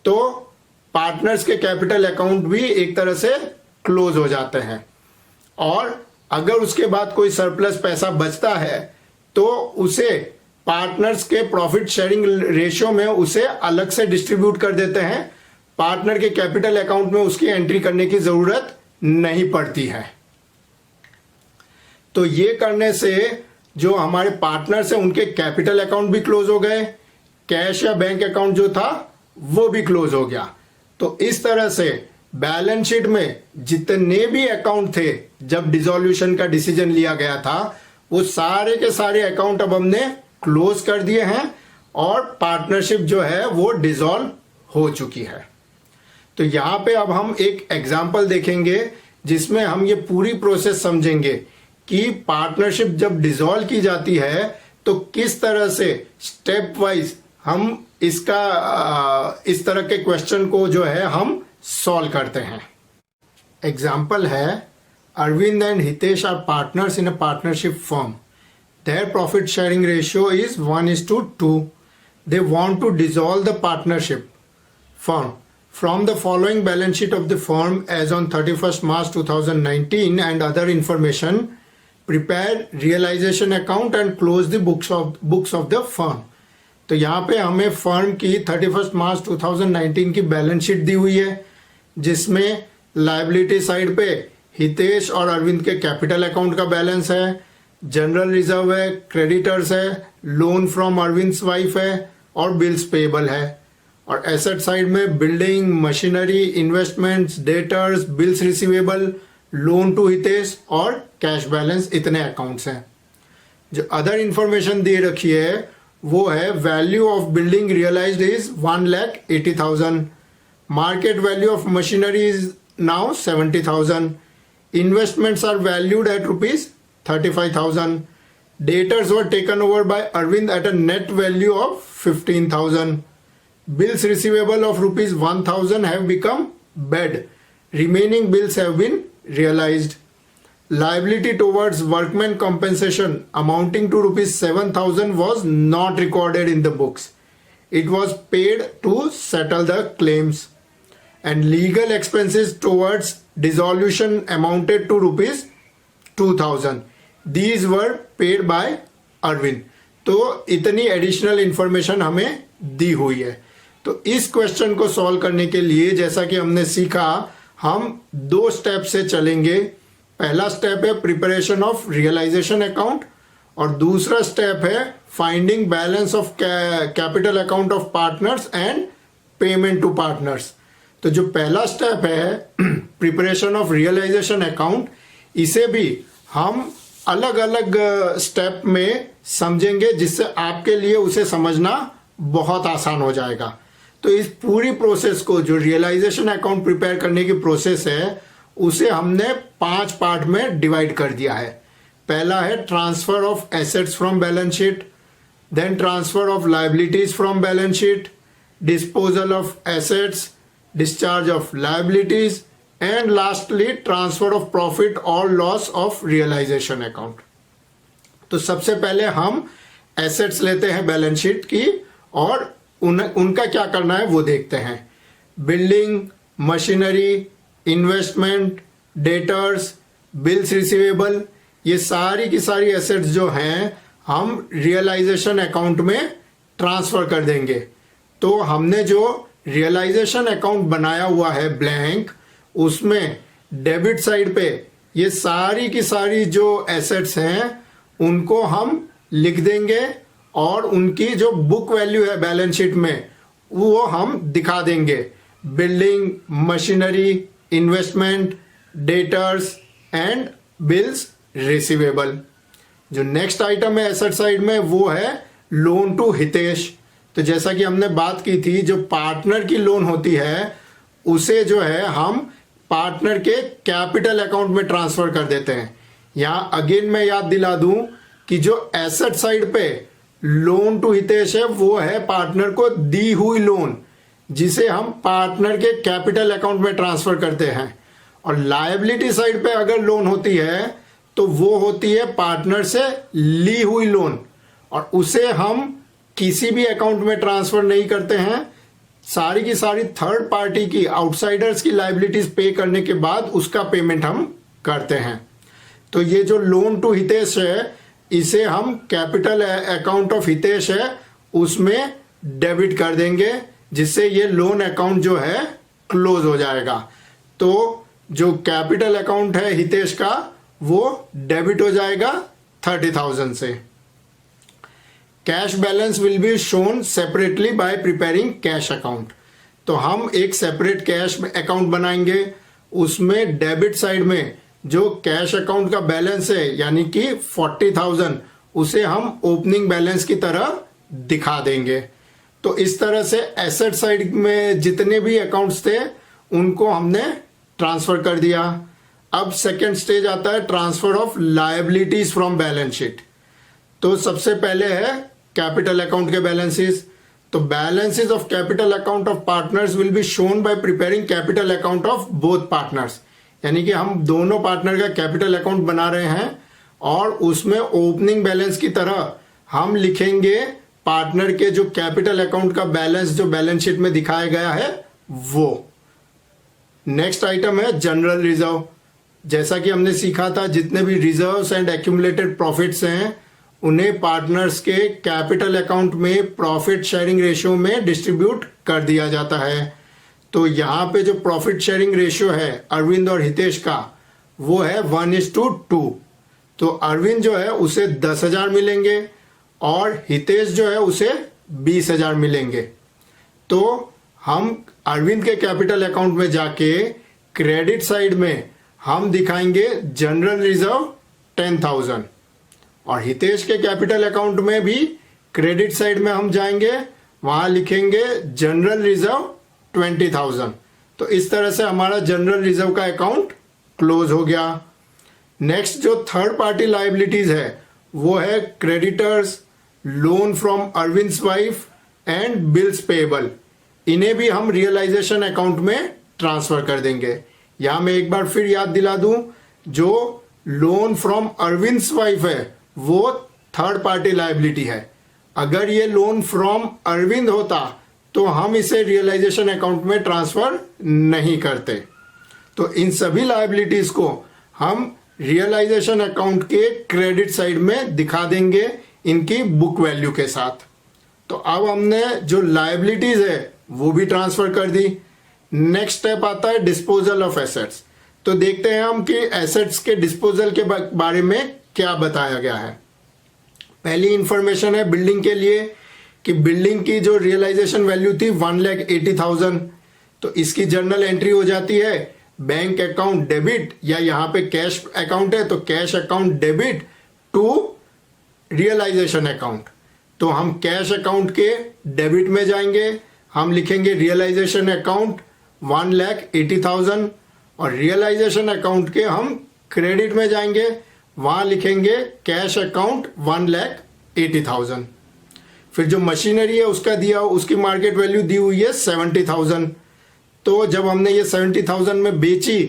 Speaker 1: तो पार्टनर्स के कैपिटल अकाउंट भी एक तरह से क्लोज हो जाते हैं। और अगर उसके बाद कोई सरप्लस पैसा बचता है तो उसे पार्टनर्स के प्रॉफिट शेयरिंग रेशियो में उसे अलग से डिस्ट्रीब्यूट कर देते हैं। पार्टनर के कैपिटल अकाउंट में उसकी एंट्री करने की जरूरत नहीं पड़ती है। तो ये करने से जो हमारे पार्टनर्स हैं उनके कैपिटल अकाउंट भी क्लोज हो गए, कैश या बैंक अकाउंट जो था वो भी क्लोज हो गया। तो इस तरह से बैलेंस शीट में जितने भी अकाउंट थे जब डिसॉल्यूशन का डिसीजन लिया गया था, वो सारे के सारे अकाउंट अब हमने क्लोज कर दिए हैं और पार्टनरशिप जो है वो डिसॉल्व हो चुकी है। तो यहां पे अब हम एक एग्जांपल देखेंगे जिसमें हम ये पूरी प्रोसेस समझेंगे कि पार्टनरशिप जब डिसॉल्व की जाती है तो किस तरह से स्टेप वाइज हम इसका इस तरह के क्वेश्चन को जो है हम सॉल्व करते हैं। एग्जाम्पल है, Arvind and Hitesh are partners in a partnership firm. Their profit sharing ratio is 1:2. They want to dissolve the partnership firm. From the following balance sheet of the firm as on 31st March 2019 and other information, prepare realization account and close the books of the firm. तो यहाँ पे हमें firm की 31st मार्च 2019 की balance sheet दी हुई है जिसमें liability side पे हितेश और अरविंद के कैपिटल अकाउंट का बैलेंस है, जनरल रिजर्व है, क्रेडिटर्स है, लोन फ्रॉम अरविंद्स वाइफ है और बिल्स पेएबल है। और एसेट साइड में building, machinery, investments, debtors, bills receivable, loan to Hitesh और कैश बैलेंस, इतने अकाउंट्स हैं। जो अदर इंफॉर्मेशन दे रखी है वो है, value of building realised is 1,80,000, market value of machinery is now 70,000, investments are valued at ₹35,000, debtors were taken over by Arvind at a net value of 15,000, bills receivable of ₹1,000 have become bad, remaining bills have been realized, liability towards workmen compensation amounting to ₹7,000 was not recorded in the books, it was paid to settle the claims, and legal expenses towards dissolution amounted to ₹2,000, these were paid by Arvind। तो इतनी additional information हमें दी हुई है। तो इस question को solve करने के लिए जैसा कि हमने सीखा, हम 2 स्टेप से चलेंगे। पहला स्टेप है प्रिपरेशन ऑफ रियलाइजेशन अकाउंट और दूसरा स्टेप है finding balance of capital account of partners and payment to partners. तो जो पहला स्टेप है प्रिपरेशन ऑफ रियलाइजेशन अकाउंट, इसे भी हम अलग अलग स्टेप में समझेंगे जिससे आपके लिए उसे समझना बहुत आसान हो जाएगा। तो इस पूरी प्रोसेस को, जो रियलाइजेशन अकाउंट प्रिपेयर करने की प्रोसेस है, उसे हमने 5 पार्ट में डिवाइड कर दिया है। पहला है transfer of assets from balance sheet, then transfer of liabilities from balance sheet, disposal of assets, discharge of liabilities, and lastly transfer of profit और लॉस ऑफ रियलाइजेशन अकाउंट। तो सबसे पहले हम एसेट्स लेते हैं बैलेंस शीट की, और उनका क्या करना है वो देखते हैं। Building, machinery, investment, debtors, bills receivable, ये सारी की सारी एसेट्स जो हैं हम रियलाइजेशन अकाउंट में ट्रांसफर कर देंगे। तो हमने जो रियलाइजेशन अकाउंट बनाया हुआ है ब्लैंक, उसमें डेबिट साइड पे ये सारी की सारी जो एसेट्स हैं उनको हम लिख देंगे, और उनकी जो बुक वैल्यू है बैलेंस शीट में वो हम दिखा देंगे। Building, machinery, investment, debtors and bills receivable. जो नेक्स्ट आइटम है एसेट साइड में वो है लोन टू हितेश। तो जैसा कि हमने बात की थी, जो पार्टनर की लोन होती है उसे जो है हम पार्टनर के कैपिटल अकाउंट में ट्रांसफर कर देते हैं। यहां अगेन मैं याद दिला दूं कि जो एसेट साइड पे लोन टू हितेश है वो है पार्टनर को दी हुई लोन, जिसे हम पार्टनर के कैपिटल अकाउंट में ट्रांसफर करते हैं। और लायबिलिटी साइड पे अगर लोन होती है तो वो होती है पार्टनर से ली हुई लोन, और उसे हम किसी भी अकाउंट में ट्रांसफर नहीं करते हैं। सारी की सारी थर्ड पार्टी की, आउटसाइडर्स की लायबिलिटीज पे करने के बाद उसका पेमेंट हम करते हैं। तो ये जो लोन टू हितेश है, इसे हम कैपिटल अकाउंट ऑफ हितेश है उसमें डेबिट कर देंगे, जिससे ये लोन अकाउंट जो है क्लोज हो जाएगा। तो जो कैपिटल अकाउंट है हितेश का वो डेबिट हो जाएगा 30,000 से। Cash balance will be shown separately bye preparing cash account. तो हम एक सेपरेट कैश अकाउंट बनाएंगे, उसमें डेबिट साइड में जो कैश अकाउंट का बैलेंस है यानी कि 40,000, उसे हम ओपनिंग बैलेंस की तरह दिखा देंगे। तो इस तरह से एसेट साइड में जितने भी अकाउंट्स थे उनको हमने ट्रांसफर कर दिया। अब सेकेंड स्टेज आता है transfer of liabilities from balance sheet. तो सबसे पहले है कैपिटल अकाउंट के बैलेंसेस। तो balances of capital account of partners will be shown by preparing capital account of both partners. यानी कि हम दोनों पार्टनर का कैपिटल अकाउंट बना रहे हैं, और उसमें ओपनिंग बैलेंस की तरह हम लिखेंगे पार्टनर के जो कैपिटल अकाउंट का बैलेंस जो बैलेंस शीट में दिखाया गया है वो। नेक्स्ट आइटम है जनरल रिजर्व। जैसा कि हमने सीखा था, जितने भी रिजर्व्स एंड एक्यूमुलेटेड प्रॉफिट्स हैं उन्हें पार्टनर्स के कैपिटल अकाउंट में प्रॉफिट शेयरिंग रेशियो में डिस्ट्रीब्यूट कर दिया जाता है। तो यहाँ पे जो प्रॉफिट शेयरिंग रेशियो है अरविंद और हितेश का वो है 1:2। तो अरविंद जो है उसे 10,000 मिलेंगे और हितेश जो है उसे 20,000 मिलेंगे। तो हम अरविंद के कैपिटल अकाउंट में जाके क्रेडिट साइड में हम दिखाएंगे जनरल रिजर्व 10,000, और हितेश के कैपिटल अकाउंट में भी क्रेडिट साइड में हम जाएंगे, वहां लिखेंगे जनरल रिजर्व 20,000। तो इस तरह से हमारा जनरल रिजर्व का अकाउंट क्लोज हो गया। नेक्स्ट जो थर्ड पार्टी लायबिलिटीज है वो है creditors, loan from Arvind's wife and bills payable. इन्हें भी हम रियलाइजेशन अकाउंट में ट्रांसफर कर देंगे। यहां मैं एक बार फिर याद दिला दूं, जो लोन फ्रॉम अरविंद्स वाइफ है वो थर्ड पार्टी लायबिलिटी है। अगर ये लोन फ्रॉम अरविंद होता तो हम इसे रियलाइजेशन अकाउंट में ट्रांसफर नहीं करते। तो इन सभी लायबिलिटीज को हम रियलाइजेशन अकाउंट के क्रेडिट साइड में दिखा देंगे इनकी बुक वैल्यू के साथ। तो अब हमने जो लायबिलिटीज है वो भी ट्रांसफर कर दी। नेक्स्ट स्टेप आता है डिस्पोजल ऑफ एसेट्स। तो देखते हैं हम कि एसेट्स के डिस्पोजल के बारे में क्या बताया गया है। पहली इंफॉर्मेशन है बिल्डिंग के लिए कि बिल्डिंग की जो रियलाइजेशन वैल्यू थी 1,80,000। तो इसकी जर्नल एंट्री हो जाती है बैंक अकाउंट डेबिट, या यहाँ पे कैश अकाउंट है तो cash account debit to realisation account. तो हम कैश अकाउंट के डेबिट में जाएंगे, हम लिखेंगे रियलाइजेशन अकाउंट 1,80,000 और रियलाइजेशन अकाउंट के हम क्रेडिट में जाएंगे, वहां लिखेंगे कैश अकाउंट 1,80,000। फिर जो मशीनरी है उसका दिया, उसकी मार्केट वैल्यू दी हुई है 70,000। तो जब हमने ये 70,000 में बेची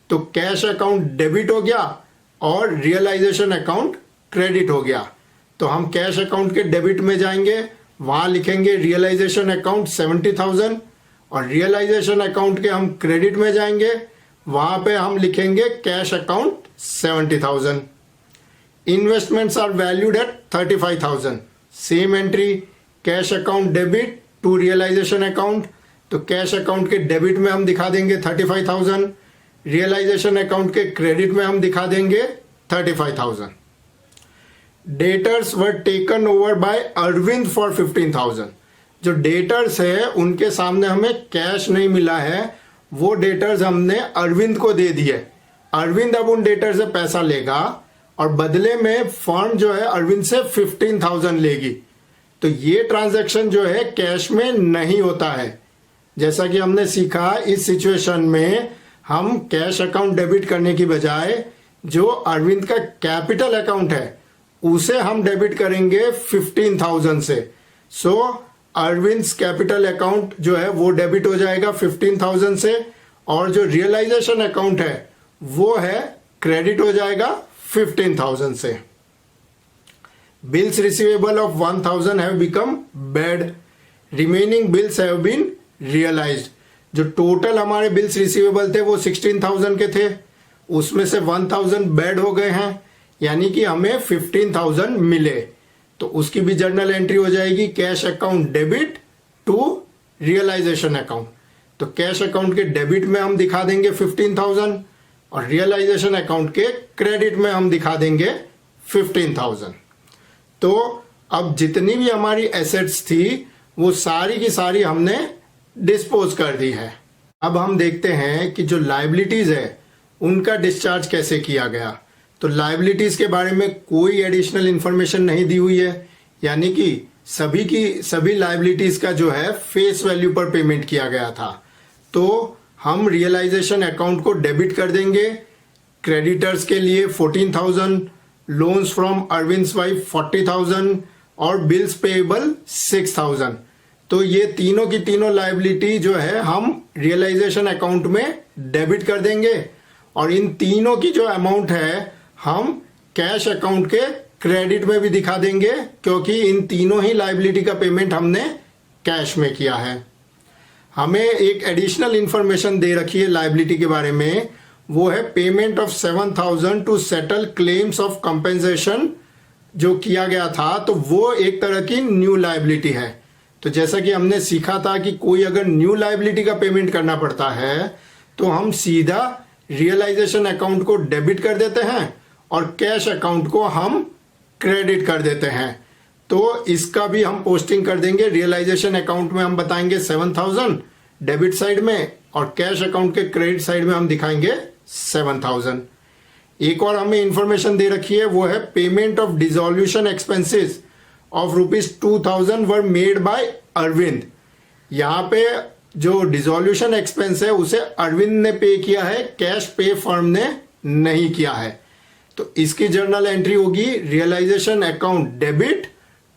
Speaker 1: तो कैश अकाउंट डेबिट हो गया और रियलाइजेशन अकाउंट क्रेडिट हो गया। तो हम कैश अकाउंट के डेबिट में जाएंगे, वहां लिखेंगे रियलाइजेशन अकाउंट 70,000 और रियलाइजेशन अकाउंट के हम क्रेडिट में जाएंगे, वहां पे हम लिखेंगे cash account 70,000। Investments are valued at 35,000। Same entry, cash account debit to realisation account. तो कैश अकाउंट के डेबिट में हम दिखा देंगे 35,000, रियलाइजेशन अकाउंट के क्रेडिट में हम दिखा देंगे 35,000। Debtors were taken over by Arvind for 15,000। जो डेटर्स है उनके सामने हमें कैश नहीं मिला है, वो डेटर्स हमने अरविंद को दे दिए। अरविंद अब उन डेटर से पैसा लेगा और बदले में फर्म जो है अरविंद से 15,000 लेगी। तो ये ट्रांजैक्शन जो है कैश में नहीं होता है। जैसा कि हमने सीखा, इस सिचुएशन में हम कैश अकाउंट डेबिट करने की बजाय जो अरविंद का कैपिटल अकाउंट है उसे हम डेबिट करेंगे 15,000 से। सो अरविंद कैपिटल अकाउंट जो है वो डेबिट हो जाएगा 15,000 से और जो रियलाइजेशन अकाउंट है वो है क्रेडिट हो जाएगा 15,000 से। Bills receivable of 1,000 have become bad, remaining bills have been realised. जो टोटल हमारे बिल्स रिसीवेबल थे वो 16,000 के थे, उसमें से 1,000 बेड हो गए हैं, यानी कि हमें 15,000 मिले। तो उसकी भी जर्नल एंट्री हो जाएगी cash account debit to realisation account. तो कैश अकाउंट के डेबिट में हम दिखा देंगे 15,000 और रियलाइजेशन अकाउंट के क्रेडिट में हम दिखा देंगे 15,000। तो अब जितनी भी हमारी एसेट्स थी वो सारी की सारी हमने डिस्पोज कर दी है। अब हम देखते हैं कि जो लायबिलिटीज है उनका डिस्चार्ज कैसे किया गया। तो लायबिलिटीज के बारे में कोई एडिशनल इंफॉर्मेशन नहीं दी हुई है, यानी कि सभी लायबिलिटीज का जो है फेस वैल्यू पर पेमेंट किया गया था। तो हम रियलाइजेशन अकाउंट को डेबिट कर देंगे। क्रेडिटर्स के लिए 14,000, लोन्स फ्रॉम अरविंद्स वाइफ 40,000 और बिल्स पेएबल 6,000। तो ये तीनों की तीनों लायबिलिटी जो है हम रियलाइजेशन अकाउंट में डेबिट कर देंगे और इन तीनों की जो अमाउंट है हम कैश अकाउंट के क्रेडिट में भी दिखा देंगे, क्योंकि इन तीनों ही लायबिलिटी का पेमेंट हमने कैश में किया है। हमें एक एडिशनल इंफॉर्मेशन दे रखी है लायबिलिटी के बारे में, वो है payment of 7,000 to settle claims of compensation जो किया गया था। तो वो एक तरह की न्यू लायबिलिटी है। तो जैसा कि हमने सीखा था कि कोई अगर न्यू लायबिलिटी का पेमेंट करना पड़ता है तो हम सीधा रियलाइजेशन अकाउंट को डेबिट कर देते हैं और कैश अकाउंट को हम क्रेडिट कर देते हैं। तो इसका भी हम पोस्टिंग कर देंगे। रियलाइजेशन अकाउंट में हम बताएंगे 7,000 डेबिट साइड में और कैश अकाउंट के क्रेडिट साइड में हम दिखाएंगे 7,000। एक और हमें इंफॉर्मेशन दे रखी है, वो है payment of dissolution expenses of ₹2,000 were made by Arvind. यहाँ पे जो डिसोल्यूशन एक्सपेंस है उसे अरविंद ने पे किया है, कैश पे फर्म ने नहीं किया है। तो इसकी जर्नल एंट्री होगी realisation account debit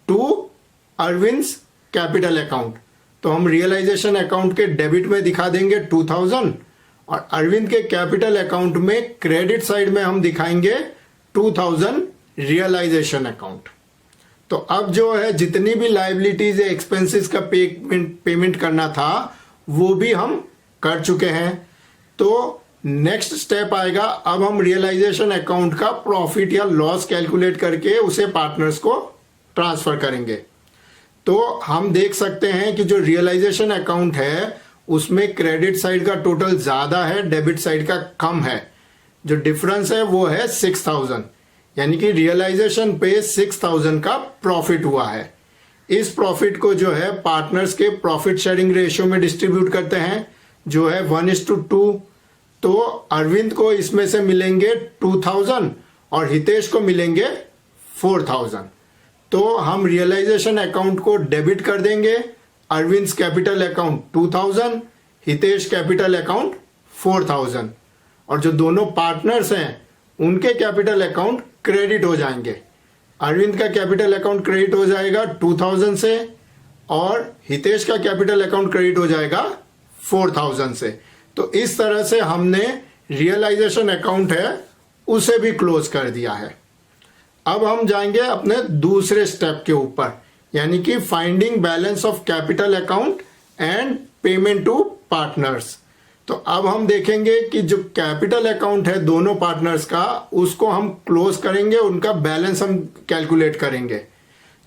Speaker 1: to Arvind's capital account. तो हम रियलाइजेशन अकाउंट के डेबिट में दिखा देंगे 2,000 और अरविंद के कैपिटल अकाउंट में क्रेडिट साइड में हम दिखाएंगे 2,000 रियलाइजेशन अकाउंट। तो अब जो है जितनी भी लायबिलिटीज है एक्सपेंसेस का पेमेंट करना था वो भी हम कर चुके हैं। तो नेक्स्ट स्टेप आएगा, अब हम रियलाइजेशन अकाउंट का प्रॉफिट या लॉस कैलकुलेट करके उसे पार्टनर्स को ट्रांसफर करेंगे। तो हम देख सकते हैं कि जो रियलाइजेशन अकाउंट है उसमें क्रेडिट साइड का टोटल ज्यादा है, डेबिट साइड का कम है। जो डिफरेंस है वो है 6,000, यानी कि रियलाइजेशन पे 6,000 का प्रॉफिट हुआ है। इस प्रॉफिट को जो है पार्टनर्स के प्रॉफिट शेयरिंग रेशियो में डिस्ट्रीब्यूट करते हैं, जो है 1:2। तो अरविंद को इसमें से मिलेंगे 2,000 और हितेश को मिलेंगे 4,000। तो हम रियलाइजेशन अकाउंट को डेबिट कर देंगे, Arvind capital account 2000, Hitesh capital account 4000, और जो दोनों पार्टनर्स हैं उनके कैपिटल अकाउंट क्रेडिट हो जाएंगे। अरविंद का कैपिटल अकाउंट क्रेडिट हो जाएगा 2000 से और हितेश का कैपिटल अकाउंट क्रेडिट हो जाएगा 4000 से। तो इस तरह से हमने रियलाइजेशन अकाउंट है उसे भी क्लोज कर दिया है। अब हम जाएंगे अपने दूसरे स्टेप के ऊपर, यानी कि finding balance of capital account and payment to partners. तो अब हम देखेंगे कि जो कैपिटल अकाउंट है दोनों पार्टनर्स का, उसको हम क्लोज करेंगे, उनका बैलेंस हम कैलकुलेट करेंगे।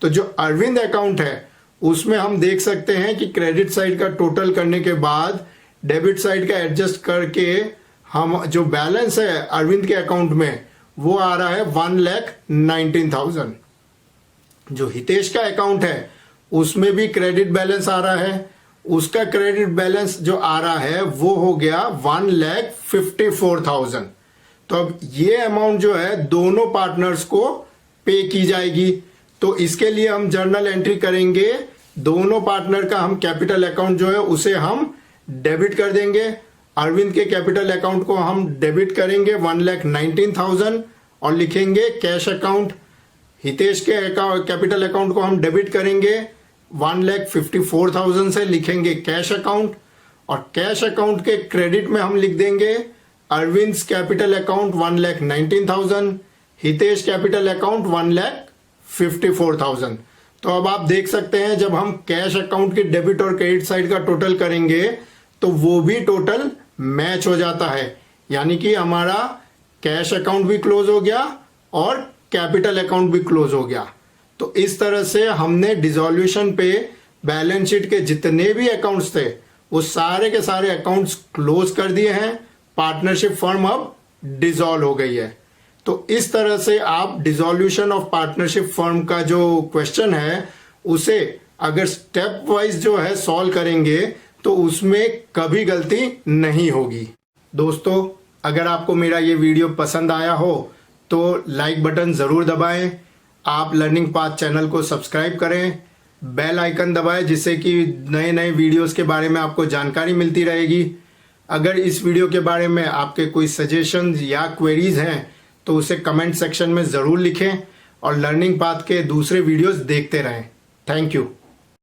Speaker 1: तो जो अरविंद अकाउंट है उसमें हम देख सकते हैं कि क्रेडिट साइड का टोटल करने के बाद डेबिट साइड का एडजस्ट करके हम जो बैलेंस है अरविंद के अकाउंट में वो आ रहा है 1,19,000। जो हितेश का अकाउंट है उसमें भी क्रेडिट बैलेंस आ रहा है, उसका क्रेडिट बैलेंस जो आ रहा है वो हो गया 1,54,000। तो अब ये अमाउंट जो है दोनों पार्टनर्स को पे की जाएगी। तो इसके लिए हम जर्नल एंट्री करेंगे, दोनों पार्टनर का हम कैपिटल अकाउंट जो है उसे हम डेबिट कर देंगे। अरविंद के कैपिटल अकाउंट को हम डेबिट करेंगे 1,19,000 और लिखेंगे कैश अकाउंट। हितेश के कैपिटल अकाउंट को हम डेबिट करेंगे 1,54,000 से, लिखेंगे कैश अकाउंट, और कैश अकाउंट के क्रेडिट में हम लिख देंगे Arvind capital account 1,19,000, Hitesh capital account 1,54,000। तो अब आप देख सकते हैं जब हम कैश अकाउंट के डेबिट और क्रेडिट साइड का टोटल करेंगे तो वो भी टोटल मैच हो जाता है, यानी कि हमारा कैश अकाउंट भी क्लोज हो गया और कैपिटल अकाउंट भी क्लोज हो गया। तो इस तरह से हमने डिसॉल्यूशन पे बैलेंस शीट के जितने भी अकाउंट्स थे वो सारे के सारे अकाउंट्स क्लोज कर दिए हैं। पार्टनरशिप फर्म अब डिसॉल्व हो गई है। तो इस तरह से आप डिसॉल्यूशन ऑफ पार्टनरशिप फर्म का जो क्वेश्चन है उसे अगर स्टेप वाइज जो है सॉल्व करेंगे तो उसमें कभी गलती नहीं होगी। दोस्तों, अगर आपको मेरा ये वीडियो पसंद आया हो तो लाइक बटन ज़रूर दबाएं, आप लर्निंग पाथ चैनल को सब्सक्राइब करें, बेल आइकन दबाएं जिससे कि नए नए वीडियोस के बारे में आपको जानकारी मिलती रहेगी। अगर इस वीडियो के बारे में आपके कोई सजेशन या क्वेरीज हैं तो उसे कमेंट सेक्शन में ज़रूर लिखें और लर्निंग पाथ के दूसरे वीडियोस देखते रहें। Thank you.